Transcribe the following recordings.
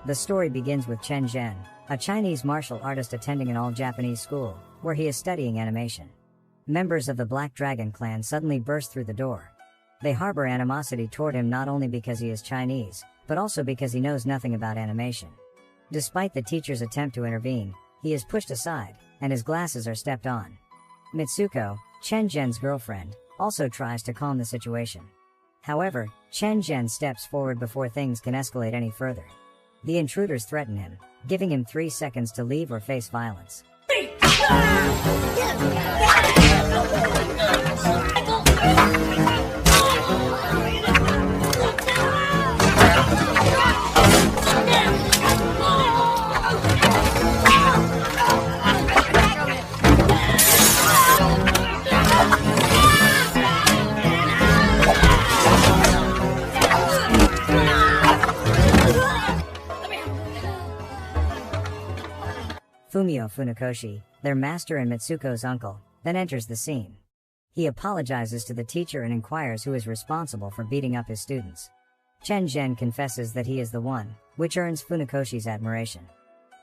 The story begins with Chen Zhen, a Chinese martial artist attending an all-Japanese school, where he is studying animation. Members of the Black Dragon clan suddenly burst through the door. They harbor animosity toward him not only because he is Chinese, but also because he knows nothing about animation. Despite the teacher's attempt to intervene, he is pushed aside, and his glasses are stepped on. Mitsuko, Chen Zhen's girlfriend, also tries to calm the situation. However, Chen Zhen steps forward before things can escalate any further. The intruders threaten him, giving him 3 seconds to leave or face violence. Fumio Funakoshi, their master and Mitsuko's uncle, then enters the scene. He apologizes to the teacher and inquires who is responsible for beating up his students. Chen Zhen confesses that he is the one, which earns Funakoshi's admiration.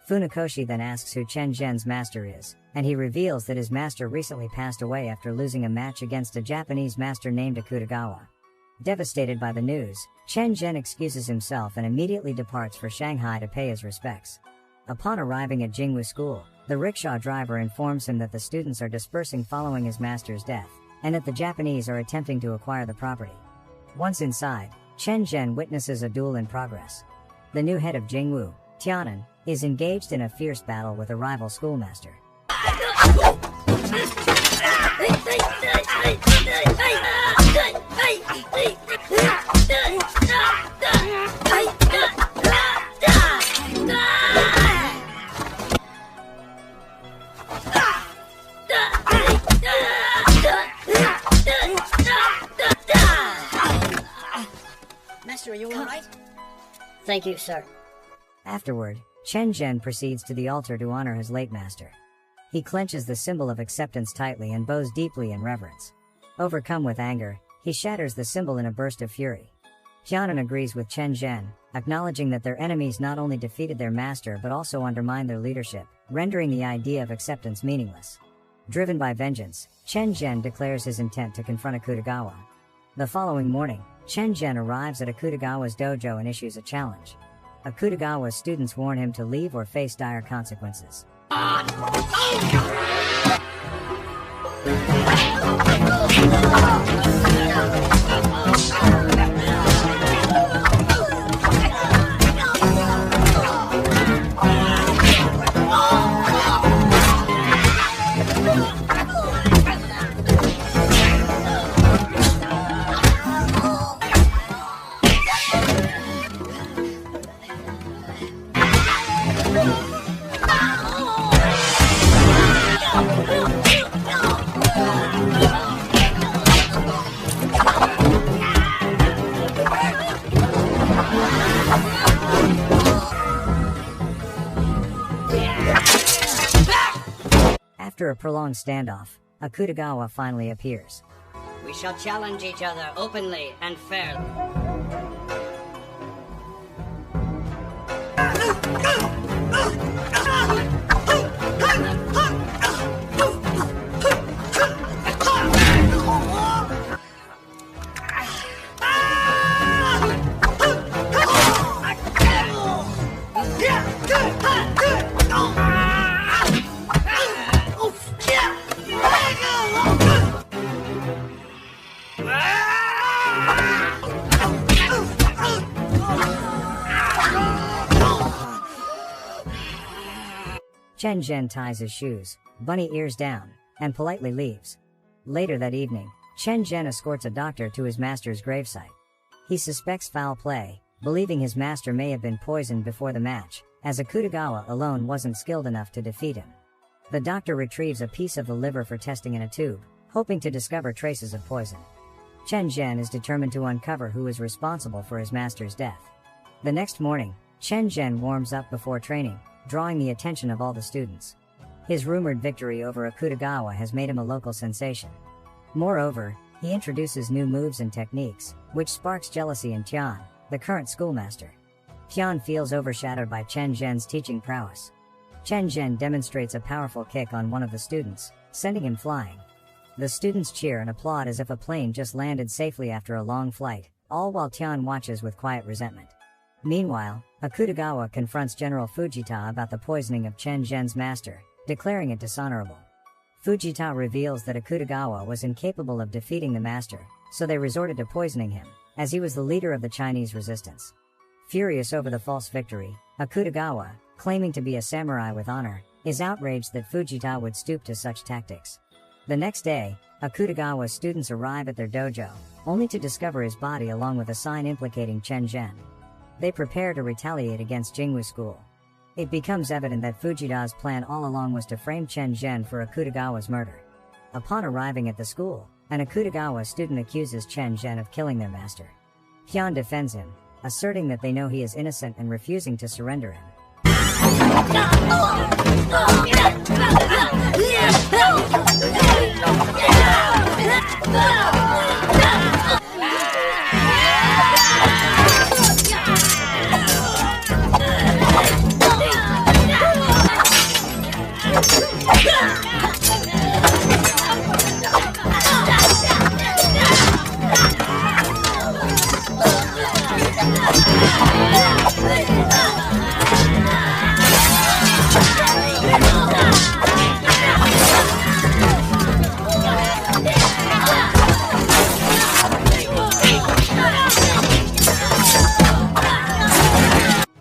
Funakoshi then asks who Chen Zhen's master is, and he reveals that his master recently passed away after losing a match against a Japanese master named Akutagawa. Devastated by the news, Chen Zhen excuses himself and immediately departs for Shanghai to pay his respects. Upon arriving at Jingwu School, the rickshaw driver informs him that the students are dispersing following his master's death, and that the Japanese are attempting to acquire the property. Once inside, Chen Zhen witnesses a duel in progress. The new head of Jingwu, Tianan, is engaged in a fierce battle with a rival schoolmaster. Master, are you alright? Thank you, sir. Afterward, Chen Zhen proceeds to the altar to honor his late master. He clenches the symbol of acceptance tightly and bows deeply in reverence. Overcome with anger, he shatters the symbol in a burst of fury. Tianan agrees with Chen Zhen, acknowledging that their enemies not only defeated their master but also undermined their leadership, rendering the idea of acceptance meaningless. Driven by vengeance, Chen Zhen declares his intent to confront Akutagawa. The following morning, Chen Zhen arrives at Akutagawa's dojo and issues a challenge. Akutagawa's students warn him to leave or face dire consequences. After a prolonged standoff, Akutagawa finally appears. We shall challenge each other openly and fairly. Chen Zhen ties his shoes, bunny ears down, and politely leaves. Later that evening, Chen Zhen escorts a doctor to his master's gravesite. He suspects foul play, believing his master may have been poisoned before the match, as Akutagawa alone wasn't skilled enough to defeat him. The doctor retrieves a piece of the liver for testing in a tube, hoping to discover traces of poison. Chen Zhen is determined to uncover who is responsible for his master's death. The next morning, Chen Zhen warms up before training, drawing the attention of all the students. His rumored victory over Akutagawa has made him a local sensation. Moreover, he introduces new moves and techniques, which sparks jealousy in Tian, the current schoolmaster. Tian feels overshadowed by Chen Zhen's teaching prowess. Chen Zhen demonstrates a powerful kick on one of the students, sending him flying. The students cheer and applaud as if a plane just landed safely after a long flight, all while Tian watches with quiet resentment. Meanwhile, Akutagawa confronts General Fujita about the poisoning of Chen Zhen's master, declaring it dishonorable. Fujita reveals that Akutagawa was incapable of defeating the master, so they resorted to poisoning him, as he was the leader of the Chinese resistance. Furious over the false victory, Akutagawa, claiming to be a samurai with honor, is outraged that Fujita would stoop to such tactics. The next day, Akutagawa's students arrive at their dojo, only to discover his body along with a sign implicating Chen Zhen. They prepare to retaliate against Jingwu School. It becomes evident that Fujita's plan all along was to frame Chen Zhen for Akutagawa's murder. Upon arriving at the school, an Akutagawa student accuses Chen Zhen of killing their master. Tian defends him, asserting that they know he is innocent and refusing to surrender him.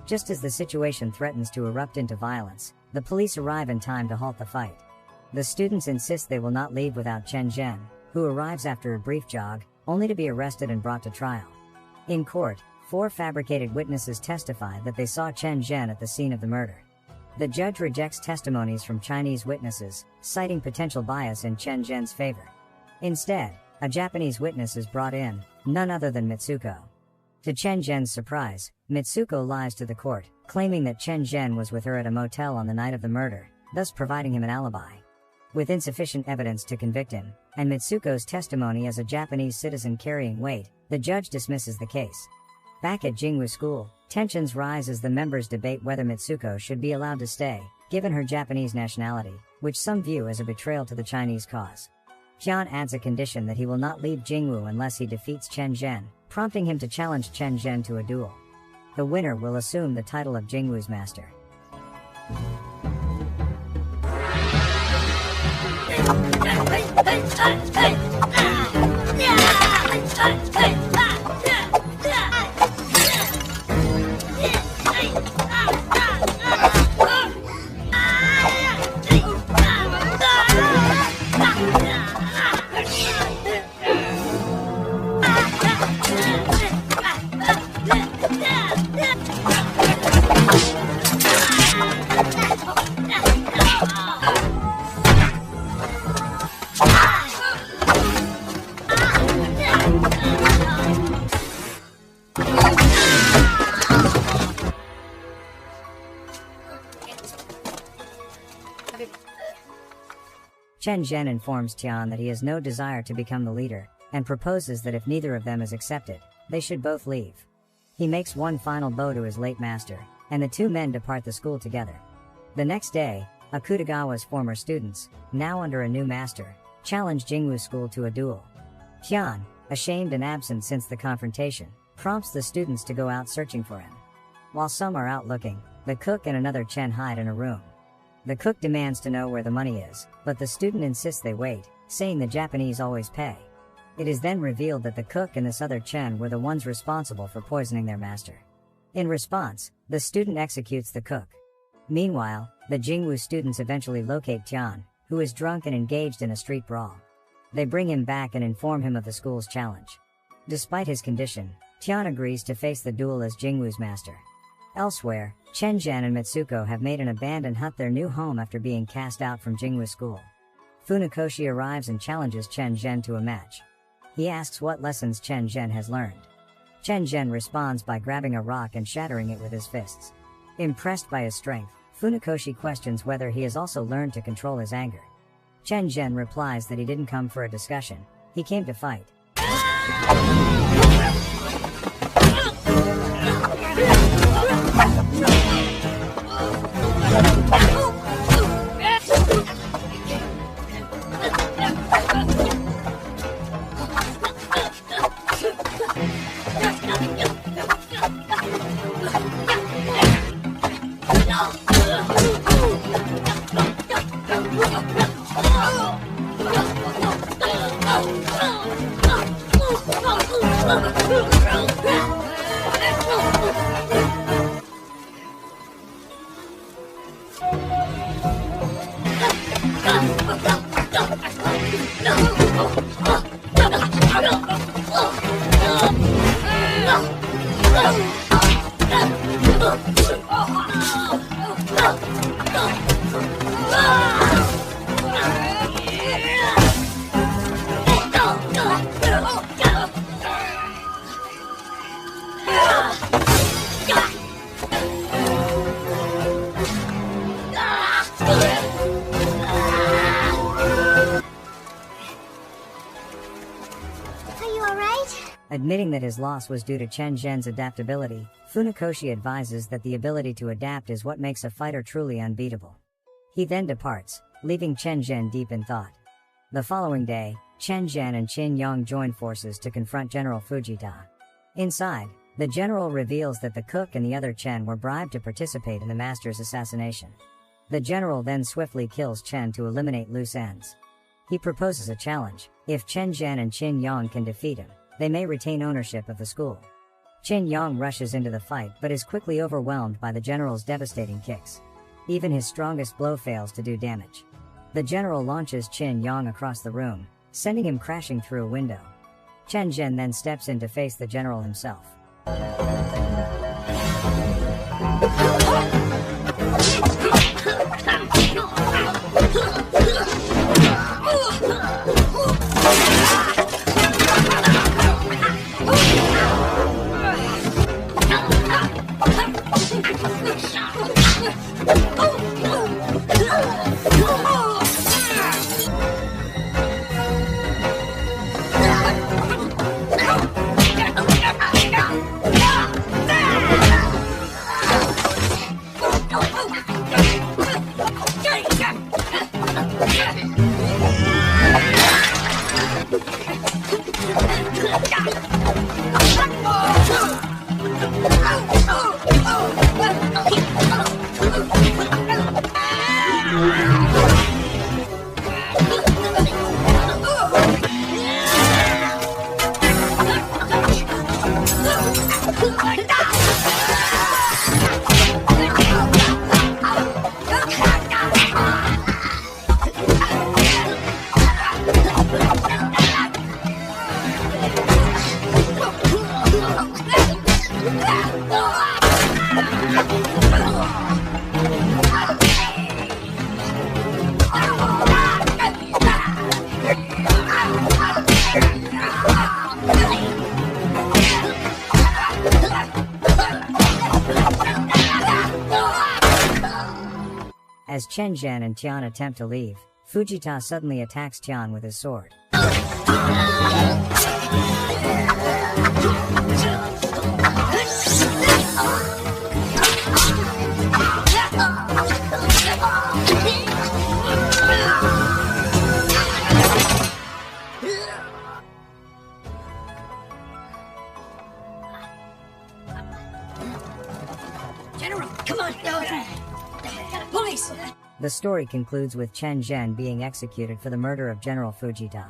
Just as the situation threatens to erupt into violence, the police arrive in time to halt the fight. The students insist they will not leave without Chen Zhen, who arrives after a brief jog, only to be arrested and brought to trial. In court, 4 fabricated witnesses testify that they saw Chen Zhen at the scene of the murder. The judge rejects testimonies from Chinese witnesses, citing potential bias in Chen Zhen's favor. Instead, a Japanese witness is brought in, none other than Mitsuko. To Chen Zhen's surprise, Mitsuko lies to the court, claiming that Chen Zhen was with her at a motel on the night of the murder, thus providing him an alibi. With insufficient evidence to convict him, and Mitsuko's testimony as a Japanese citizen carrying weight, the judge dismisses the case. Back at Jingwu School, tensions rise as the members debate whether Mitsuko should be allowed to stay, given her Japanese nationality, which some view as a betrayal to the Chinese cause. Tian adds a condition that he will not leave Jingwu unless he defeats Chen Zhen, prompting him to challenge Chen Zhen to a duel. The winner will assume the title of Jingwu's master. Chen Zhen informs Tian that he has no desire to become the leader, and proposes that if neither of them is accepted, they should both leave. He makes one final bow to his late master, and the 2 men depart the school together. The next day, Akutagawa's former students, now under a new master, challenge Jingwu School to a duel. Tian, ashamed and absent since the confrontation, prompts the students to go out searching for him. While some are out looking, the cook and another Chen hide in a room. The cook demands to know where the money is, but the student insists they wait, saying the Japanese always pay. It is then revealed that the cook and this other Chen were the ones responsible for poisoning their master. In response, the student executes the cook. Meanwhile, the Jingwu students eventually locate Tian, who is drunk and engaged in a street brawl. They bring him back and inform him of the school's challenge. Despite his condition, Tian agrees to face the duel as Jingwu's master. Elsewhere, Chen Zhen and Mitsuko have made an abandoned hut their new home after being cast out from Jingwu's school. Funakoshi arrives and challenges Chen Zhen to a match. He asks what lessons Chen Zhen has learned. Chen Zhen responds by grabbing a rock and shattering it with his fists. Impressed by his strength, Funakoshi questions whether he has also learned to control his anger. Chen Zhen replies that he didn't come for a discussion, he came to fight. Admitting that his loss was due to Chen Zhen's adaptability, Funakoshi advises that the ability to adapt is what makes a fighter truly unbeatable. He then departs, leaving Chen Zhen deep in thought. The following day, Chen Zhen and Qin Yang join forces to confront General Fujita. Inside, the general reveals that the cook and the other Chen were bribed to participate in the master's assassination. The general then swiftly kills Chen to eliminate loose ends. He proposes a challenge: if Chen Zhen and Qin Yang can defeat him, they may retain ownership of the school. Qin Yang rushes into the fight but is quickly overwhelmed by the general's devastating kicks. Even his strongest blow fails to do damage. The general launches Qin Yang across the room, sending him crashing through a window. Chen Zhen then steps in to face the general himself. As Chen Zhen and Tian attempt to leave, Fujita suddenly attacks Tian with his sword. General, come on! Police! The story concludes with Chen Zhen being executed for the murder of General Fujita.